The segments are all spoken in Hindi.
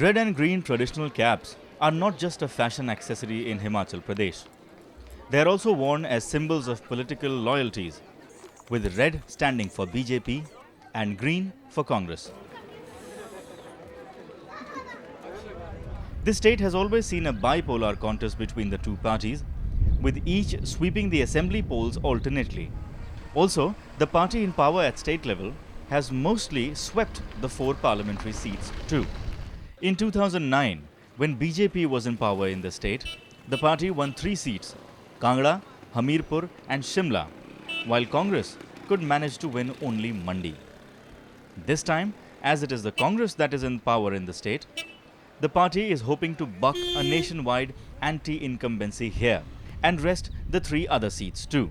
Red and green traditional caps are not just a fashion accessory in Himachal Pradesh. They are also worn as symbols of political loyalties, with red standing for BJP and green for Congress. This state has always seen a bipolar contest between the two parties, with each sweeping the assembly polls alternately. Also, the party in power at state level has mostly swept the 4 parliamentary seats too. In 2009, when BJP was in power in the state, the party won 3 seats, Kangra, Hamirpur and Shimla, while Congress could manage to win only Mandi. This time, as it is the Congress that is in power in the state, the party is hoping to buck a nationwide anti-incumbency here and wrest the 3 other seats too.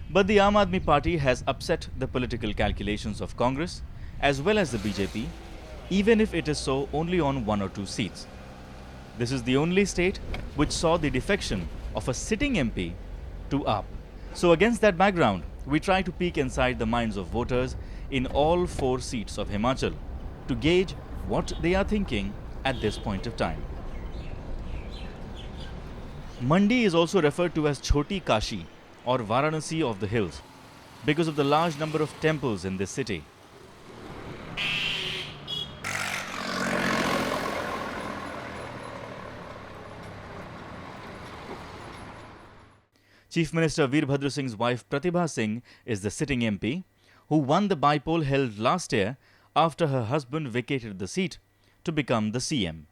But the Aam Aadmi Party has upset the political calculations of Congress as well as the BJP, even if it is so only on 1 or 2 seats. This is the only state which saw the defection of a sitting MP to AAP. So against that background, we try to peek inside the minds of voters in all 4 seats of Himachal to gauge what they are thinking at this point of time. Mandi is also referred to as Choti Kashi or Varanasi of the hills because of the large number of temples in this city. Chief Minister Veerbhadra Singh's wife Pratibha Singh is the sitting MP who won the by-poll held last year after her husband vacated the seat to become the CM.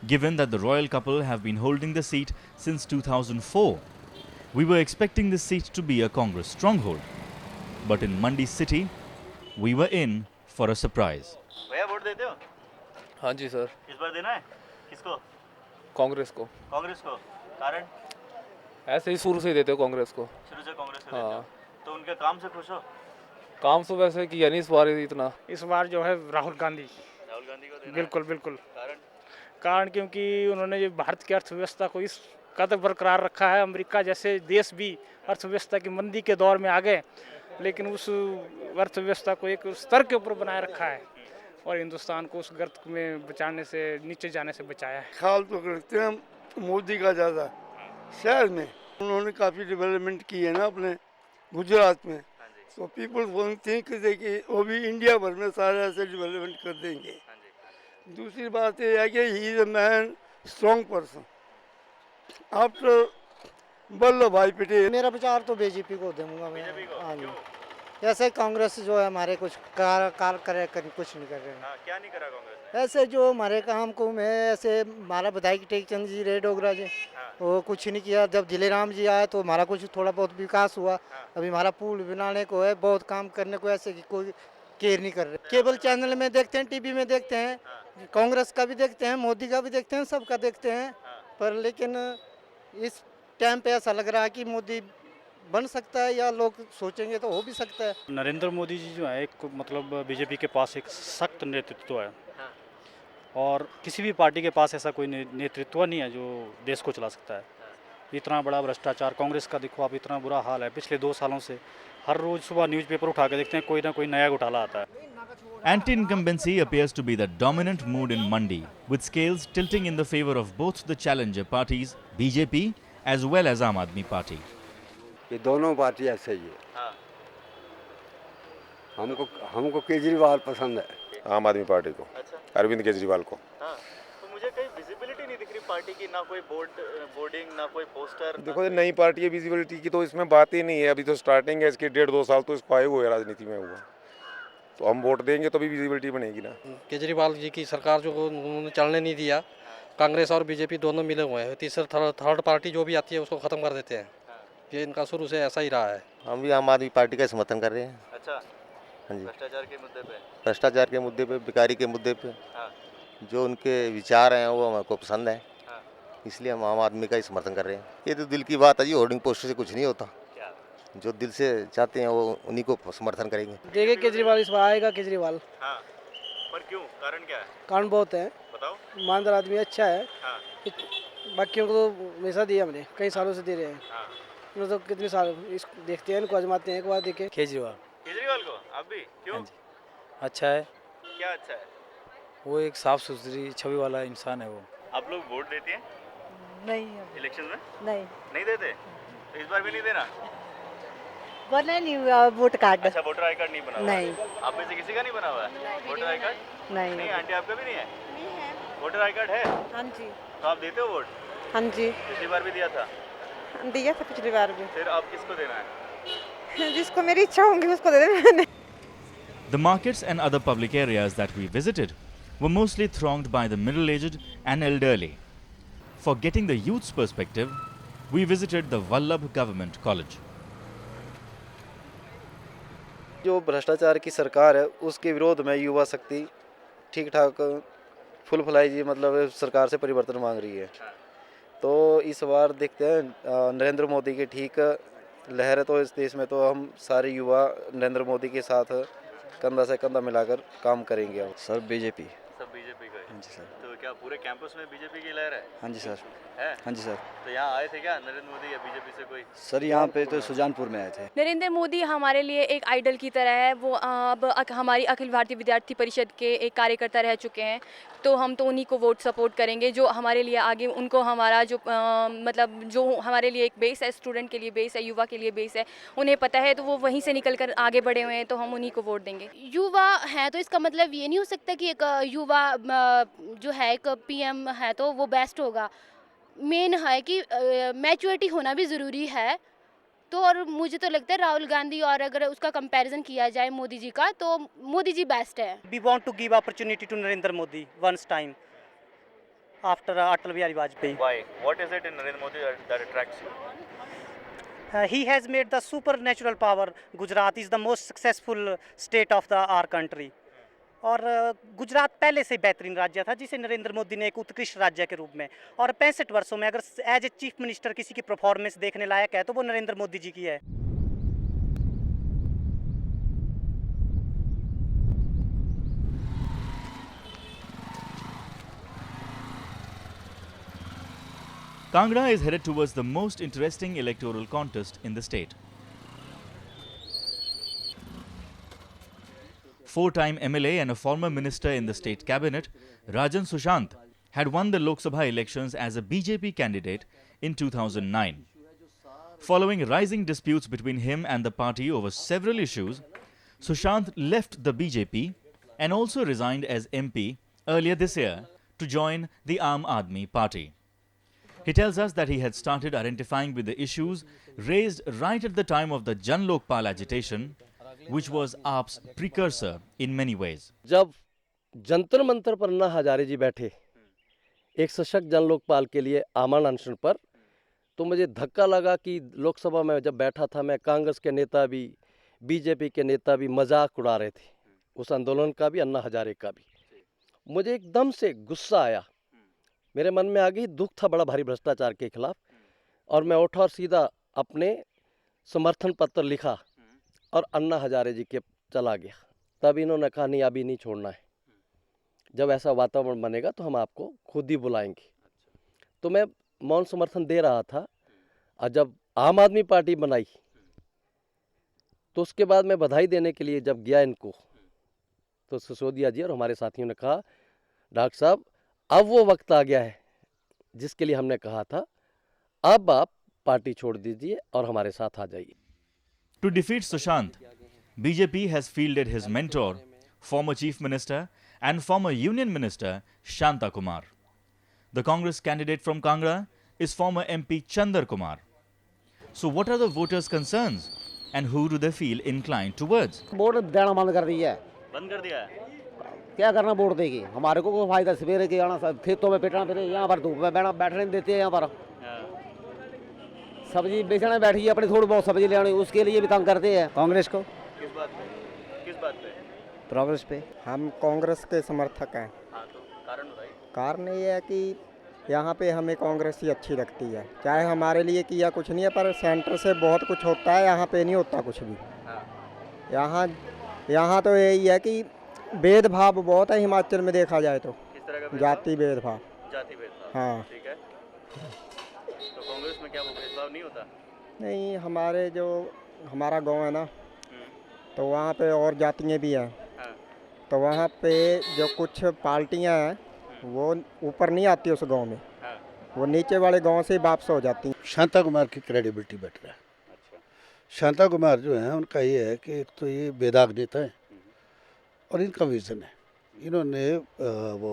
Given that the royal couple have been holding the seat since 2004, we were expecting this seat to be a Congress stronghold. But in Mandi city, we were in for a surprise. भैया वोट देते हो? हाँ जी सर, इस बार देना है? किसको? कांग्रेस को। कांग्रेस को? कारण? ऐसे ही शुरू से ही देते हो कांग्रेस को। शुरू से कांग्रेस को देते हो? हाँ। तो उनके काम से खुश हो? काम तो वैसे किया नहीं इस बार इतना। इस बार जो है राहुल गांधी राहुल गांधी को देना बिल्कुल बिल्कुल कारण? कारण क्योंकि उन्होंने ये भारत की अर्थव्यवस्था को इस कदर बरकरार रखा है। अमेरिका जैसे देश भी अर्थव्यवस्था की मंदी के दौर में आ गए, लेकिन उस अर्थव्यवस्था को एक स्तर के ऊपर बनाए रखा है और हिंदुस्तान को उस गर्त में बचाने से, नीचे जाने से बचाया है। ख्याल तो रखते हैं मोदी का ज़्यादा शहर में। उन्होंने काफ़ी डेवलपमेंट की है ना अपने गुजरात में, तो पीपल थिंक कि वो भी इंडिया भर में सारे ऐसे डेवलपमेंट कर देंगे। दूसरी बात ये है कि he is a man strong person after Vallabh भाई पटेल। मेरा विचार तो बीजेपी को दूंगा मैं। हाँ जी, ऐसे कांग्रेस जो है हमारे कुछ कार करे कुछ नहीं कर रहे हैं। क्या नहीं करा कांग्रेस ने? ऐसे जो हमारे काम को में ऐसे हमारा विधायक टेकचंद जी रे डोगरा जी, वो कुछ नहीं किया। जब जिलेराम जी आए तो हमारा कुछ थोड़ा बहुत विकास हुआ। अभी हमारा पुल बनाने को है, बहुत काम करने को, ऐसे कि कोई केयर नहीं कर रहे। केबल चैनल में देखते हैं, टीवी में देखते हैं, कांग्रेस का भी देखते हैं, मोदी का भी देखते हैं, सबका देखते हैं, पर लेकिन इस टाइम पे ऐसा लग रहा है कि मोदी बन सकता है या लोग सोचेंगे तो हो भी सकता है। नरेंद्र मोदी जी जो है एक मतलब बीजेपी के पास एक सख्त नेतृत्व है और किसी भी पार्टी के पास ऐसा कोई नेतृत्व नहीं है जो देश को चला सकता है। इतना बड़ा भ्रष्टाचार कांग्रेस का देखो आप, इतना बुरा हाल है। पिछले 2 सालों से हर रोज सुबह न्यूज़पेपर उठा के देखते हैं, कोई ना कोई नया घोटाला आता है। Anti-incumbency appears to be the dominant mood in Mandi, with scales tilting in the favor of both the challenger parties, BJP as well as Aam Aadmi Party. ये दोनों पार्टी ऐसे ही है। हमको केजरीवाल पसंद है। आम आदमी पार्टी को। अच्छा। अरविंद केजरीवाल को। हाँ। तो मुझे कहीं विजिबिलिटी नहीं दिख रही पार्टी की, ना कोई बोर्डिंग, ना कोई पोस्टर। देखो ये नई पार्टी है, विजिबिलिटी की तो इसमें बात ही नहीं है। अभी तो स्टार्टिंग है इसके, 1.5-2 साल तो इसको आए हुए राजनीति में हुआ, तो हम वोट देंगे तो भी विजिबिलिटी बनेगी ना। केजरीवाल जी की सरकार जो उन्होंने चलने नहीं दिया, कांग्रेस और बीजेपी दोनों मिले हुए हैं। तीसरा थर्ड पार्टी जो भी आती है उसको खत्म कर देते हैं। ये इनका शुरू से ऐसा ही रहा है। हम भी आम आदमी पार्टी का समर्थन कर रहे हैं। अच्छा। हाँ जी। भ्रष्टाचार के मुद्दे पे? भ्रष्टाचार के मुद्दे पे, बेकारी के मुद्दे पे जो उनके विचार हैं वो हमको पसंद है, इसलिए हम आम आदमी का ही समर्थन कर रहे हैं। ये तो दिल की बात है जी, होर्डिंग पोस्टर से कुछ नहीं होता। जो दिल से चाहते हैं वो उन्हीं को समर्थन करेंगे। देखिए केजरीवाल इस बार आएगा। केजरीवाल पर क्यों? कारण क्या है? कारण बहुत है। बताओ। ईमानदार आदमी, अच्छा है। बाकियों को तो हमेशा दिया, हमने कई सालों से दे रहे हैं। तो कितने साल इस देखते हैं, इनको आजमाते हैं, एक बार देखे। केजरीवाल को आप भी क्यों? अच्छा है। क्या अच्छा है? वो एक साफ सुथरी छवि वाला इंसान है वो। आप लोग वोट देते हैं नहीं इलेक्शन में? नहीं नहीं देते? तो इस बार भी नहीं देना? बना नहीं हुआ वोट कार्ड। अच्छा, वोटर आई कार्ड नहीं बना हुआ? नहीं। आप में से किसी का नहीं बना हुआ है वोटर आई कार्ड? नहीं नहीं आंटी, आपका भी नहीं है? वोटर आई कार्ड है? हाँ जी। तो आप देते हो वोट? हाँ जी पिछली बार भी दिया था? दिया था पिछली बार भी। फिर आप किसको देना है? जिसको मेरी इच्छा होंगी उसको दे देना। The markets and other public areas that we visited were mostly thronged by the middle-aged and elderly. For getting the youth's perspective, we visited the Vallabh Government College. जो भ्रष्टाचार की सरकार है उसके विरोध में युवा शक्ति ठीक ठाक फुल फुलाई जी मतलब सरकार से परिवर्तन मांग रही है। तो इस बार देखते हैं नरेंद्र मोदी की ठीक लहर है, तो इस देश में तो हम सारे युवा नरेंद्र मोदी के साथ कंधा से कंधा मिलाकर काम करेंगे। अब सर बीजेपी। सब बीजेपी का है? हाँ जी सर। तो क्या पूरे कैंपस में बीजेपी की लहर है? हाँ जी सर। है? हाँ जी सर। तो यहाँ आए थे क्या नरेंद्र मोदी या बीजेपी से कोई? सर यहाँ पे तो सुजानपुर में आए थे। नरेंद्र मोदी हमारे लिए एक आइडल की तरह है। वो अब हमारी अखिल भारतीय विद्यार्थी परिषद के एक कार्यकर्ता रह चुके हैं, तो हम तो उन्हीं को वोट सपोर्ट करेंगे जो हमारे लिए आगे उनको हमारा जो मतलब जो हमारे लिए एक बेस है, स्टूडेंट के लिए बेस है, युवा के लिए बेस है, उन्हें पता है तो वो वहीं से निकल कर आगे बढ़े हुए हैं, तो हम उन्हीं को वोट देंगे। युवा है तो इसका मतलब ये नहीं हो सकता कि एक युवा जो है एक पीएम है तो वो बेस्ट होगा। मेन है कि मैच्योरिटी होना भी ज़रूरी है। तो और मुझे तो लगता है राहुल गांधी और अगर उसका कंपैरिजन किया जाए मोदी जी का तो मोदी जी बेस्ट है। We want to give opportunity to Narendra Modi once time after Atal Bihari Vajpayee. Why? What is it in Narendra Modi that attracts you? He has made the supernatural power. Gujarat is the most successful state of our country. और गुजरात पहले से बेहतरीन राज्य था जिसे नरेंद्र मोदी ने एक उत्कृष्ट राज्य के रूप में, और 65 वर्षों में अगर एज ए चीफ मिनिस्टर किसी की परफॉर्मेंस देखने लायक है तो वो नरेंद्र मोदी जी की है। Kangra is headed towards the most interesting electoral contest in the state. Four-time MLA and a former minister in the state cabinet, Rajan Sushant, had won the Lok Sabha elections as a BJP candidate in 2009. Following rising disputes between him and the party over several issues, Sushant left the BJP and also resigned as MP earlier this year to join the Aam Aadmi Party. He tells us that he had started identifying with the issues raised right at the time of the Jan Lokpal agitation, which was AAP's precursor in many ways. जब जंतर मंतर पर अन्ना हजारे जी बैठे एक सशक्त जन लोकपाल के लिए आमरण अनशन पर, तो मुझे धक्का लगा कि लोकसभा में जब बैठा था मैं, कांग्रेस के नेता भी बीजेपी के नेता भी मजाक उड़ा रहे थे उस आंदोलन का भी, अन्ना हजारे का भी। मुझे एकदम से गुस्सा आया, मेरे मन में आ गई, दुख था बड़ा भारी भ्रष्टाचार के खिलाफ, और मैं उठा और सीधा अपने समर्थन पत्र लिखा और अन्ना हजारे जी के चला गया। तब इन्होंने कहा नहीं अभी नहीं छोड़ना है, जब ऐसा वातावरण बनेगा तो हम आपको खुद ही बुलाएंगे। तो मैं मौन समर्थन दे रहा था, और जब आम आदमी पार्टी बनाई तो उसके बाद मैं बधाई देने के लिए जब गया इनको, तो सिसोदिया जी और हमारे साथियों ने कहा डॉक्टर साहब अब वो वक्त आ गया है जिसके लिए हमने कहा था, अब आप पार्टी छोड़ दीजिए और हमारे साथ आ जाइए। To defeat Sushant, BJP has fielded his mentor, former Chief Minister and former Union Minister Shanta Kumar. The Congress candidate from Kangra is former MP Chandar Kumar. So what are the voters' concerns and who do they feel inclined towards? Vote देना बंद कर दिया है। बंद कर दिया है? क्या करना वोट देगी, हमारे को कोई फायदा, सवेरे के आना खेतों में पिटना, फिर यहाँ पर धूप में बैठने नहीं देते हैं। यहाँ पर सब्जी बेचने बैठी है, अपनी थोड़ी बहुत सब्जी ले आनी, उसके लिए भी तंग करते हैं कांग्रेस को। किस बात पे? किस बात पे? प्रोग्रेस पे। हम कांग्रेस के समर्थक हैं। हाँ, तो कारण बताइए। कारण ये है कि यहाँ पे हमें कांग्रेस ही अच्छी लगती है, चाहे हमारे लिए किया कुछ नहीं है, पर सेंटर से बहुत कुछ होता है, यहाँ पे नहीं होता कुछ भी। यहाँ तो यही है कि भेदभाव बहुत है हिमाचल में देखा जाए तो। किस तरह का? जाति भेदभाव। जाति भेदभाव। हाँ ठीक है। तो कांग्रेस में क्या वो भेदभाव नहीं होता? नहीं, हमारे जो हमारा गांव है ना, तो वहाँ पे और जातियाँ भी हैं, तो वहाँ पे जो कुछ पार्टियाँ हैं वो ऊपर नहीं आती उस गांव में, वो नीचे वाले गांव से ही वापस हो जाती हैं। शांता कुमार की क्रेडिबिलिटी बेटर है। शांता कुमार जो है उनका ये है कि एक तो ये बेदाग नेता है और इनका विजन है। इन्होंने वो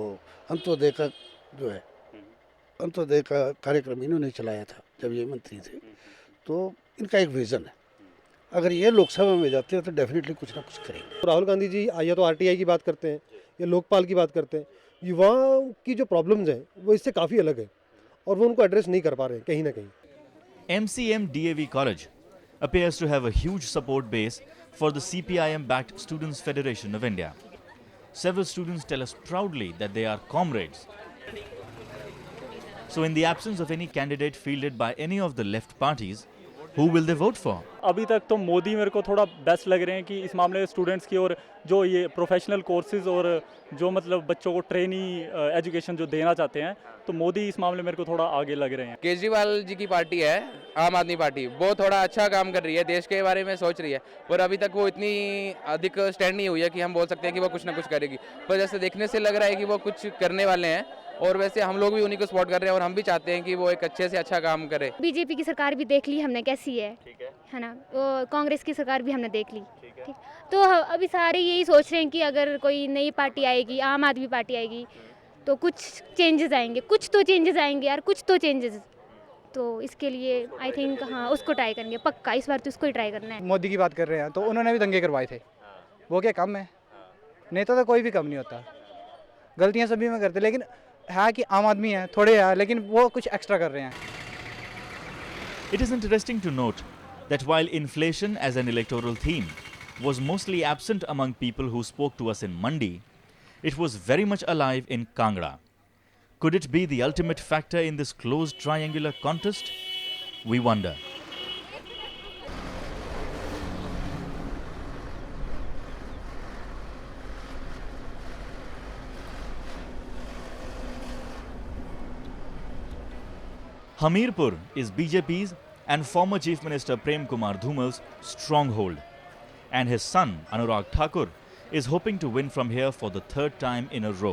अंत्योदय का जो है अंत्योदय का कार्यक्रम इन्होंने चलाया था जब ये मंत्री थे, तो इनका एक विजन है। अगर ये लोकसभा में जाते हैं तो डेफिनेटली कुछ ना कुछ करेंगे। राहुल गांधी जी या तो आरटीआई की बात करते हैं या लोकपाल की बात करते हैं, युवाओं की जो प्रॉब्लम्स हैं वो इससे काफ़ी अलग है और वो उनको एड्रेस नहीं कर पा रहे हैं कहीं ना कहीं। MCM DAV College appears to have a huge support base for the CPIM-backed Students' Federation of India. Several students tell us proudly that they are comrades. So in the absence of any candidate fielded by any of the left parties, who will they vote for? अभी तक तो मोदी मेरे को थोड़ा बेस्ट लग रहे हैं कि इस मामले में स्टूडेंट्स की और जो ये प्रोफेशनल कोर्सेज और जो मतलब बच्चों को ट्रेनी एजुकेशन जो देना चाहते हैं, तो मोदी इस मामले में मेरे को थोड़ा आगे लग रहे हैं। केजरीवाल जी की पार्टी है आम आदमी पार्टी, वो थोड़ा अच्छा काम कर रही है, देश के बारे में सोच रही है, पर अभी तक वो इतनी अधिक स्टैंड नहीं हुई है कि हम बोल सकते हैं कि वो कुछ ना कुछ करेगी। पर जैसे देखने से लग रहा है कि वो कुछ करने वाले हैं और वैसे हम लोग भी उन्हीं को सपोर्ट कर रहे हैं और हम भी चाहते हैं कि वो एक अच्छे से अच्छा काम करे। बीजेपी की सरकार भी देख ली हमने कैसी है ना, वो कांग्रेस की सरकार भी हमने देख ली, ठीक। तो अभी सारे यही सोच रहे हैं कि अगर कोई नई पार्टी आएगी, आम आदमी पार्टी आएगी, तो कुछ चेंजेस आएंगे, कुछ तो चेंजेस आएंगे यार, कुछ तो चेंजेस। तो इसके लिए आई थिंक हाँ उसको ट्राई करेंगे पक्का, इस बार तो उसको ही ट्राई करना है। मोदी की बात कर रहे हैं तो उन्होंने भी दंगे करवाए थे, वो क्या कम है? नेता तो कोई भी कम नहीं होता, गलतियाँ सभी में करते, लेकिन है कि आम आदमी है थोड़े है, लेकिन वो कुछ एक्स्ट्रा कर रहे हैं। It is interesting to note that while inflation as an electoral theme was mostly absent among people who spoke to us in Mandi, it was very much alive in Kangra. Could it be the ultimate factor in this close triangular contest? We wonder. Hamirpur is BJP's and former Chief Minister Prem Kumar Dhumal's stronghold, and his son Anurag Thakur is hoping to win from here for the third time in a row.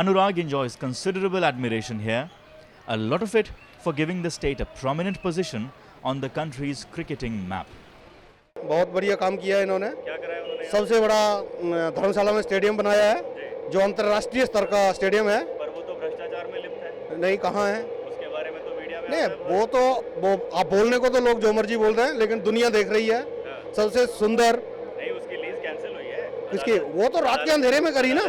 Anurag enjoys considerable admiration here, a lot of it for giving the state a prominent position on the country's cricketing map. बहुत बढ़िया काम किया है इन्होंने। क्या कराया उन्होंने? सबसे बड़ा धर्मशाला में स्टेडियम बनाया है, जो अंतर्राष्ट्रीय स्तर का स्टेडियम है। पर वो तो भ्रष्टाचार में लिप्त है। नहीं, कहाँ है? उसके बारे में तो मीडिया में नहीं, वो आप बोलने को तो लोग जो मर्जी बोल रहे हैं, लेकिन दुनिया देख रही है। सबसे सुंदर नहीं, उसकी लीज कैंसिल हुई है। किसकी? वो तो रात के अंधेरे में करी ना।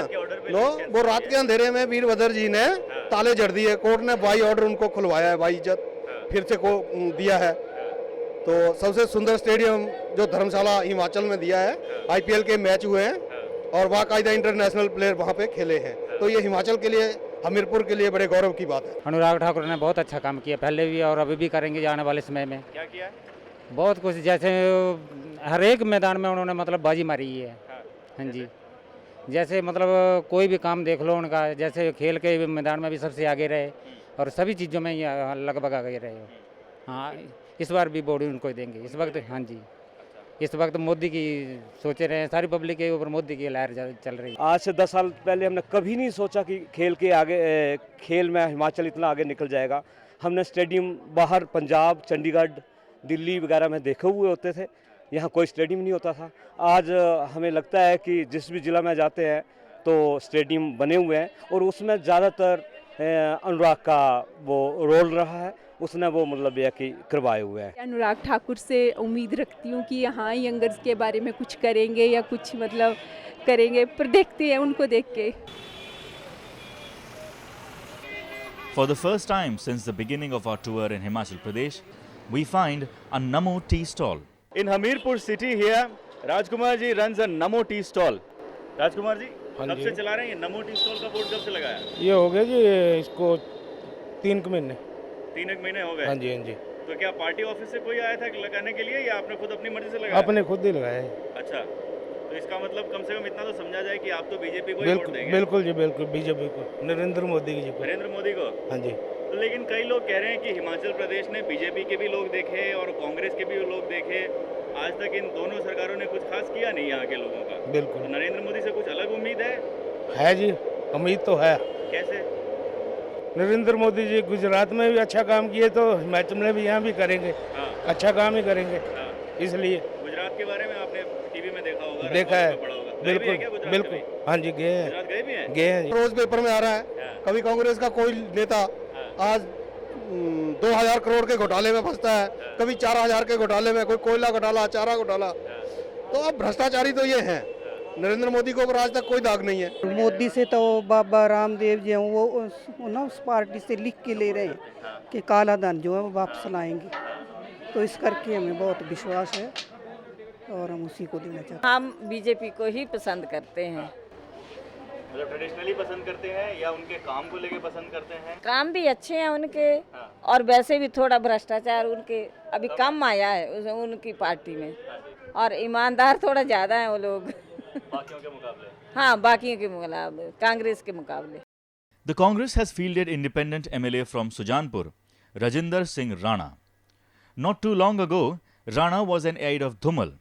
वो रात के अंधेरे में वीरभद्र जी ने ताले जड़ दिए, कोर्ट ने बाई ऑर्डर उनको खुलवाया है, बाई इज्जत फिर से को दिया है। तो सबसे सुंदर स्टेडियम जो धर्मशाला हिमाचल में दिया है, IPL के मैच हुए हैं और बाकायदा इंटरनेशनल प्लेयर वहाँ पे खेले हैं, तो ये हिमाचल के लिए, हमीरपुर के लिए बड़े गौरव की बात है। अनुराग ठाकुर ने बहुत अच्छा काम किया, पहले भी और अभी भी करेंगे आने वाले समय में। क्या किया है? बहुत कुछ, जैसे हर एक मैदान में उन्होंने मतलब बाजी मारी है। हाँ जी, जैसे मतलब कोई भी काम देख लो उनका, जैसे खेल के मैदान में भी सबसे आगे रहे और सभी चीज़ों में लगभग आगे रहे। हाँ, इस बार भी बॉडी उनको ही देंगे इस वक्त। हाँ जी, इस वक्त मोदी की सोचे रहे हैं, सारी पब्लिक के ऊपर मोदी की लहर चल रही है। आज से 10 साल पहले हमने कभी नहीं सोचा कि खेल में हिमाचल इतना आगे निकल जाएगा। हमने स्टेडियम बाहर पंजाब, चंडीगढ़, दिल्ली वगैरह में देखे हुए होते थे, यहाँ कोई स्टेडियम नहीं होता था। आज हमें लगता है कि जिस भी ज़िला में जाते हैं तो स्टेडियम बने हुए हैं और उसमें ज़्यादातर अनुराग का वो रोल रहा है, उसने वो मतलब यह कि करवाए हुए हैं। अनुराग ठाकुर से उम्मीद रखती हूँ कि यहाँ यंगर्स के बारे में कुछ करेंगे या कुछ मतलब करेंगे, पर देखते हैं उनको देख के। For the first time since the beginning of our tour in Himachal Pradesh, we find a Namo tea stall. In Hamirpur city here, Rajkumar ji runs a Namo tea stall. Rajkumar ji, कब से चला रहे हैं ये नमो टी स्टॉल का बोर्ड? कब से लगाया? ये हो गया जी इसको 3 महीने। 3 महीने हो गए? हाँ जी, हाँ जी। तो क्या पार्टी ऑफिस से कोई आया था लगाने के लिए या आपने खुद अपनी मर्जी से लगाया? अपने खुद ही लगाया है। अच्छा, तो इसका मतलब कम से कम इतना तो समझा जाए कि आप तो बीजेपी को ही वोट देंगे। बिल्कुल जी, बिल्कुल बीजेपी को, नरेंद्र मोदी जी को। नरेंद्र मोदी को? हाँ जी। तो लेकिन कई लोग कह रहे हैं कि हिमाचल प्रदेश ने बीजेपी के भी लोग देखे और कांग्रेस के भी लोग देखे, आज तक इन दोनों सरकारों ने कुछ खास किया नहीं यहाँ के लोगों का। बिल्कुल। तो नरेंद्र मोदी से कुछ अलग उम्मीद है जी, उम्मीद तो है। कैसे? नरेंद्र मोदी जी गुजरात में भी अच्छा काम किए तो हिमाचल में भी यहाँ भी करेंगे। अच्छा काम ही करेंगे। इसलिए गुजरात के बारे में आपने टीवी में देखा होगा, देखा है। बिल्कुल बिल्कुल। हाँ जी, गए हैं। गुजरात गए भी हैं? गए हैं। रोज पेपर में आ रहा है, कभी कांग्रेस का कोई नेता आज 2000 करोड़ के घोटाले में फंसता है, कभी 4000 के घोटाले में, कोई कोयला घोटाला, चारा घोटाला। तो अब भ्रष्टाचारी तो ये हैं। नरेंद्र मोदी को आज तक कोई दाग नहीं है। मोदी से तो बाबा रामदेव जी हैं, वो ना उस पार्टी से लिख के ले रहे हैं कि काला धन जो है वो वापस लाएंगे, तो इस करके हमें बहुत विश्वास है और हम उसी को देना चाहते हैं। हम बीजेपी को ही पसंद करते हैं। मतलब ट्रेडिशनली पसंद करते हैं या उनके काम को लेके पसंद करते हैं? काम भी अच्छे हैं उनके और वैसे भी थोड़ा भ्रष्टाचार उनके अभी कम आया है उनकी पार्टी में, और ईमानदार थोड़ा ज़्यादा है वो लोग बाकियों के मुकाबले। हाँ, बाकियों के मुकाबले, कांग्रेस के मुकाबले। The Congress has fielded independent MLA from Sujanpur, Rajinder Singh Rana. Not too long ago, Rana was an aide of Dhumal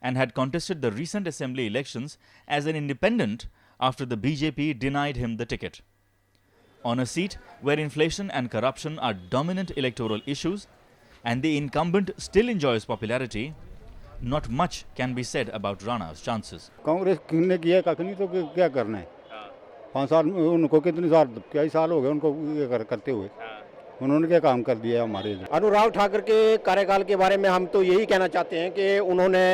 and had contested the recent assembly elections as an independent after the BJP denied him the ticket. On a seat where inflation and corruption are dominant electoral issues and the incumbent still enjoys popularity, not much can be said about Rana's chances. Congress ने किया कखनी तो क्या करना है? 5 साल उनको कितने साल, कई साल हो गए उनको ये करते हुए, उन्होंने क्या काम कर दिया हमारे लिए? अनुराग ठाकुर के कार्यकाल के बारे में हम तो यही कहना चाहते हैं कि उन्होंने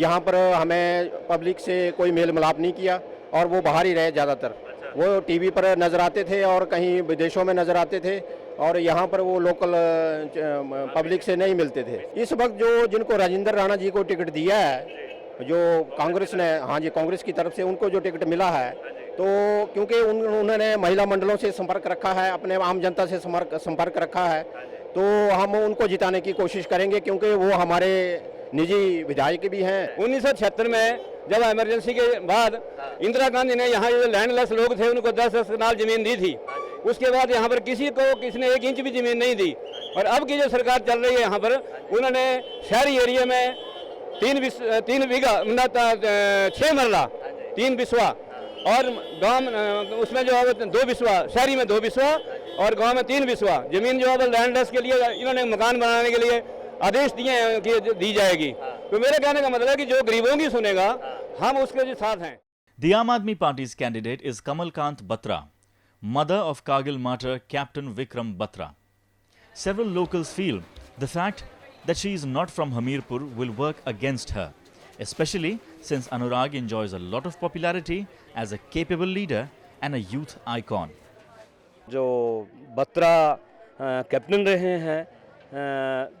यहाँ पर हमें पब्लिक से कोई मेल मिलाप नहीं किया और वो बाहर ही रहे ज़्यादातर। वो टीवी पर नज़र आते थे और कहीं विदेशों में नज़र आते थे और यहाँ पर वो लोकल पब्लिक से नहीं मिलते थे। इस वक्त जो जिनको राजेंद्र राणा जी को टिकट दिया है, जो कांग्रेस ने, हाँ जी, कांग्रेस की तरफ से उनको जो टिकट मिला है, तो क्योंकि उन्होंने महिला मंडलों से संपर्क रखा है, अपने आम जनता से संपर्क रखा है, तो हम उनको जिताने की कोशिश करेंगे क्योंकि वो हमारे निजी विधायक भी हैं। 1976 में जब इमरजेंसी के बाद इंदिरा गांधी ने यहाँ जो लैंडलेस लोग थे उनको 10-10 कनाल जमीन दी थी, उसके बाद यहाँ पर किसी ने 1 इंच भी जमीन नहीं दी। और अब की जो सरकार चल रही है यहाँ पर, उन्होंने शहरी एरिया में 3 बीघा 6 मरला 3 बिस्वा और गांव उसमें जो है 2 बिस्वा, शहरी में 2 बिस्वा और गांव में 3 बिस्वा जमीन जो है लैंडलेस के लिए इन्होंने मकान बनाने के लिए आदेश दिए हैं कि दी जाएगी। तो मेरे कहने का मतलब है कि जो गरीबों की सुनेगा हम उसके साथ हैं। The Aam Aadmi Party's candidate is Kamalkant Batra, mother of Kargil martyr Captain Vikram Batra. Several locals feel the fact that she is not from Hamirpur will work against her, especially since Anurag enjoys a lot of popularity as a capable leader and a youth icon. जो बत्रा कैप्टन रहे हैं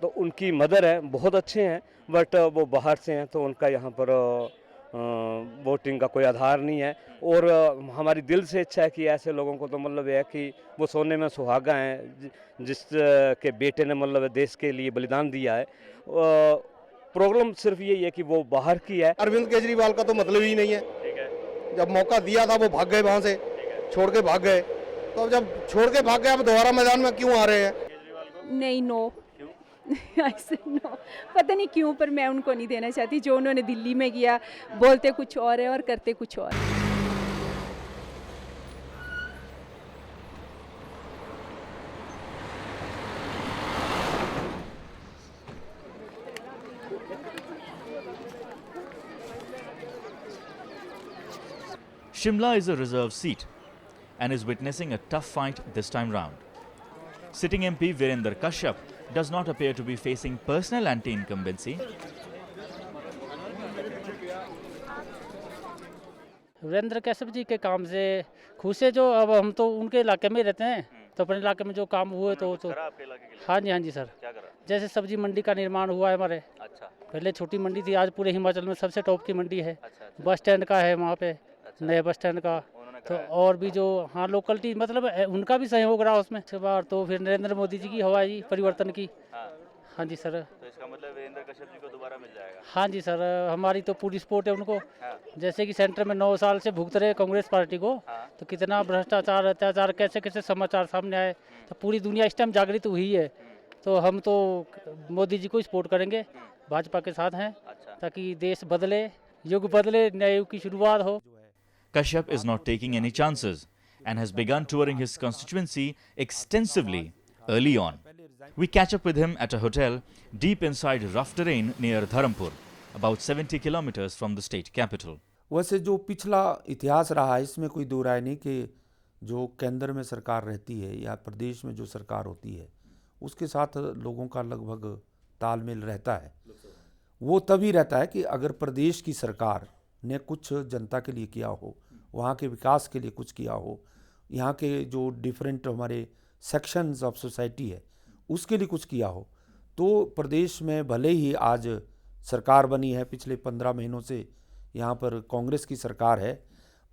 तो उनकी मदर है, बहुत अच्छे हैं, बट वो बाहर से हैं तो उनका यहाँ पर वोटिंग का कोई आधार नहीं है। और हमारी दिल से इच्छा है कि ऐसे लोगों को तो मतलब है कि वो सोने में सुहागा हैं जिसके बेटे ने मतलब देश के लिए बलिदान दिया है। प्रॉब्लम सिर्फ यही है कि वो बाहर की है। अरविंद केजरीवाल का तो मतलब ही नहीं है। जब मौका दिया था वो भाग गए, वहाँ से छोड़ के भाग गए, तो अब जब छोड़ के भाग गए अब दोबारा मैदान में क्यों आ रहे हैं? नहीं, नो ऐसे नो, पता नहीं क्यों, पर मैं उनको नहीं देना चाहती। जो उन्होंने दिल्ली में किया, बोलते कुछ और है और करते कुछ और। Shimla is a reserve seat and is witnessing a tough fight this time round. Sitting MP Virender Kashyap does not appear to be facing personal anti-incumbency. Virendra Kashyap ji के काम से खुश है। जो अब हम तो उनके इलाके में रहते हैं, तो अपने इलाके में जो काम हुए तो हाँ जी सर। क्या करा? जैसे सब्जी मंडी का निर्माण हुआ है हमारे। अच्छा। पहले छोटी मंडी थी, आज पूरे हिमाचल में सबसे टॉप की मंडी है। बस स्टैंड का है वहाँ पे, नए बस स्टैंड का। तो और भी जो हाँ लोकलिटी मतलब उनका भी सहयोग रहा उसमें। इस बार तो फिर नरेंद्र मोदी जी की हवा जी परिवर्तन की। हाँ जी सर। तो इसका मतलब वीरेंद्र कश्यप जी को दोबारा मिल जाएगा? हाँ जी सर, हमारी तो पूरी सपोर्ट है उनको। जैसे कि सेंटर में 9 साल से भुगत रहे कांग्रेस पार्टी को, तो कितना भ्रष्टाचार अत्याचार कैसे कैसे समाचार सामने आए, तो पूरी दुनिया इस टाइम जागृत हुई है। तो हम तो मोदी जी को सपोर्ट करेंगे, भाजपा के साथ हैं ताकि देश बदले, युग बदले, नए युग की शुरुआत हो। Kashyap is not taking any chances and has begun touring his constituency extensively early on. We catch up with him at a hotel deep inside rough terrain near Dharampur, about 70 kilometers from the state capital. वैसे जो पिछला इतिहास रहा है इसमें कोई दो राय नहीं कि जो केंद्र में सरकार रहती है या प्रदेश में जो सरकार होती है उसके साथ लोगों का लगभग तालमेल रहता है। वो तभी रहता है कि अगर प्रदेश की सरकार ने कुछ जनता के लिए किया हो, वहाँ के विकास के लिए कुछ किया हो, यहाँ के जो डिफरेंट हमारे सेक्शंस ऑफ सोसाइटी है उसके लिए कुछ किया हो, तो प्रदेश में भले ही आज सरकार बनी है, पिछले 15 महीनों से यहाँ पर कांग्रेस की सरकार है,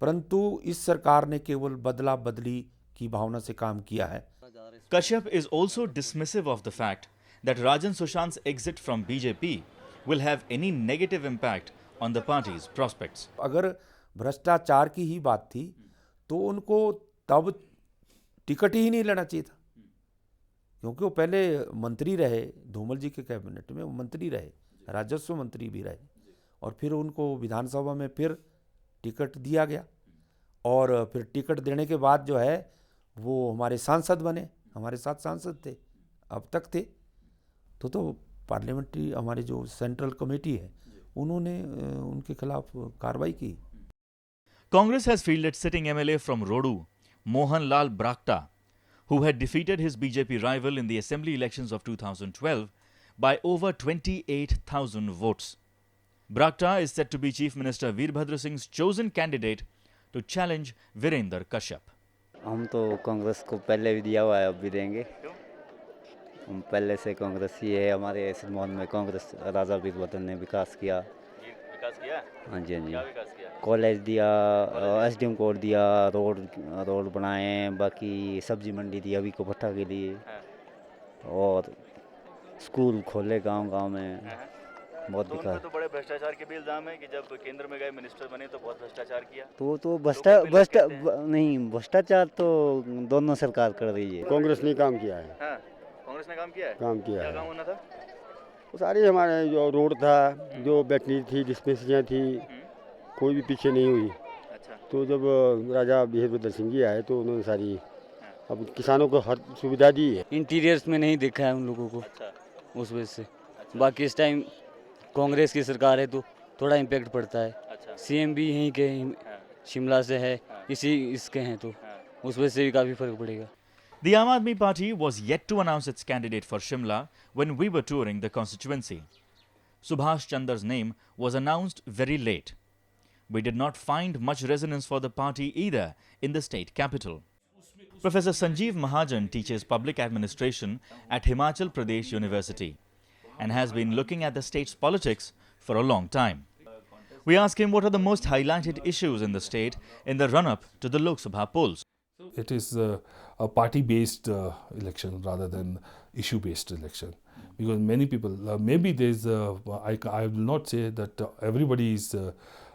परंतु इस सरकार ने केवल बदला बदली की भावना से काम किया है। Kashyap is also dismissive of the fact that Rajan Sushant's exit from BJP will have any negative impact on the party's prospects. अगर भ्रष्टाचार की ही बात थी तो उनको तब टिकट ही नहीं लेना चाहिए था, क्योंकि वो पहले मंत्री रहे, धूमल जी के कैबिनेट में वो मंत्री रहे, राजस्व मंत्री भी रहे, और फिर उनको विधानसभा में फिर टिकट दिया गया और फिर टिकट देने के बाद जो है वो हमारे सांसद बने, हमारे साथ सांसद थे, अब तक थे। तो पार्लियामेंट्री हमारे जो सेंट्रल कमेटी है उन्होंने उनके खिलाफ कार्रवाई की। Congress has fielded sitting MLA from Rodu, Mohan Lal Brakta, who had defeated his BJP rival in the assembly elections of 2012 by over 28,000 votes. Brakta is said to be Chief Minister Veerbhadra Singh's chosen candidate to challenge Virender Kashyap. हम तो कांग्रेस को पहले भी दिया हुआ है, अब भी देंगे। हम पहले से कांग्रेस ही है, हमारे सिरमौर में कांग्रेस राजा वीरभद्र ने विकास किया। हाँ जी, हाँ जी, कॉलेज दिया, SDM कोर्ट दिया, रोड बनाए, बाकी सब्जी मंडी दी अभी को भट्टा के लिए, और स्कूल खोले गांव-गांव में, बहुत विकास। तो बड़े भ्रष्टाचार के भी इल्जाम है कि जब केंद्र में गए मिनिस्टर बने तो बहुत भ्रष्टाचार किया। तो भ्रष्टाचार तो दोनों सरकार कर रही है। कांग्रेस ने काम किया है। हाँ, कांग्रेस ने काम किया है। क्या काम होना था? वो सारी हमारे जो रोड था, जो बैटरी थी, डिस्पेंसरियाँ थी, कोई भी पीछे नहीं हुई। अच्छा। तो जब राजा वीरभद्र सिंह जी आए तो उन्होंने सारी अब किसानों को हर सुविधा दी है। इंटीरियर्स में नहीं देखा है उन लोगों को। अच्छा। उस वजह से बाकी इस टाइम कांग्रेस की सरकार है तो थोड़ा इम्पैक्ट पड़ता है। अच्छा। CM भी यहीं के शिमला से है, इसके हैं तो उस वजह से भी काफ़ी फर्क पड़ेगा। The Aam Aadmi Party was yet to announce its candidate for Shimla when we were touring the constituency. Subhash Chandar's name was announced very late. We did not find much resonance for the party either in the state capital. Professor Sanjeev Mahajan teaches public administration at Himachal Pradesh University and has been looking at the state's politics for a long time. We ask him what are the most highlighted issues in the state in the run-up to the Lok Sabha polls. It is a party-based election rather than issue-based election, because many people, maybe there is, I will not say that everybody is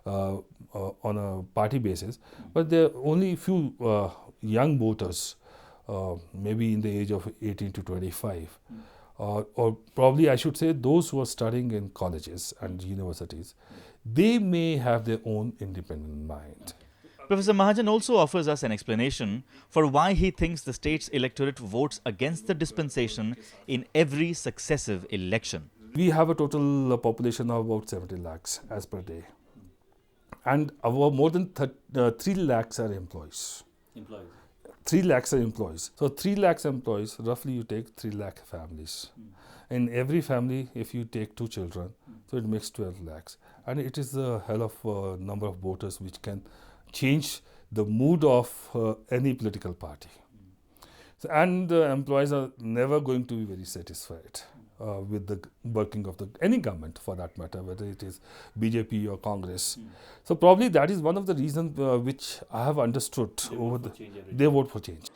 on a party basis, but there are only few young voters, maybe in the age of 18 to 25, or probably I should say those who are studying in colleges and universities, they may have their own independent mind. Professor Mahajan also offers us an explanation for why he thinks the state's electorate votes against the dispensation in every successive election. We have a total population of about 70 lakhs as per day. And more than 3 lakhs are employees. 3 lakhs are employees. So 3 lakhs employees, roughly you take 3 lakh families. In every family, if you take 2 children, so it makes 12 lakhs. And it is a hell of number of voters which can change the mood of any political party. So, and employees are never going to be very satisfied with the working of any government for that matter, whether it is BJP or Congress. So probably that is one of the reasons which I have understood they vote for change.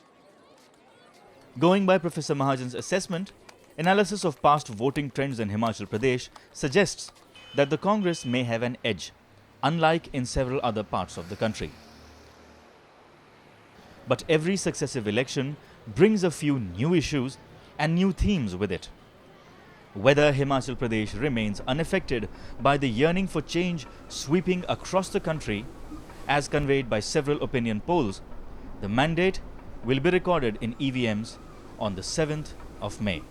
Going by Professor Mahajan's assessment, analysis of past voting trends in Himachal Pradesh suggests that the Congress may have an edge, unlike in several other parts of the country. But every successive election brings a few new issues and new themes with it. Whether Himachal Pradesh remains unaffected by the yearning for change sweeping across the country, as conveyed by several opinion polls, the mandate will be recorded in EVMs on the 7th of May.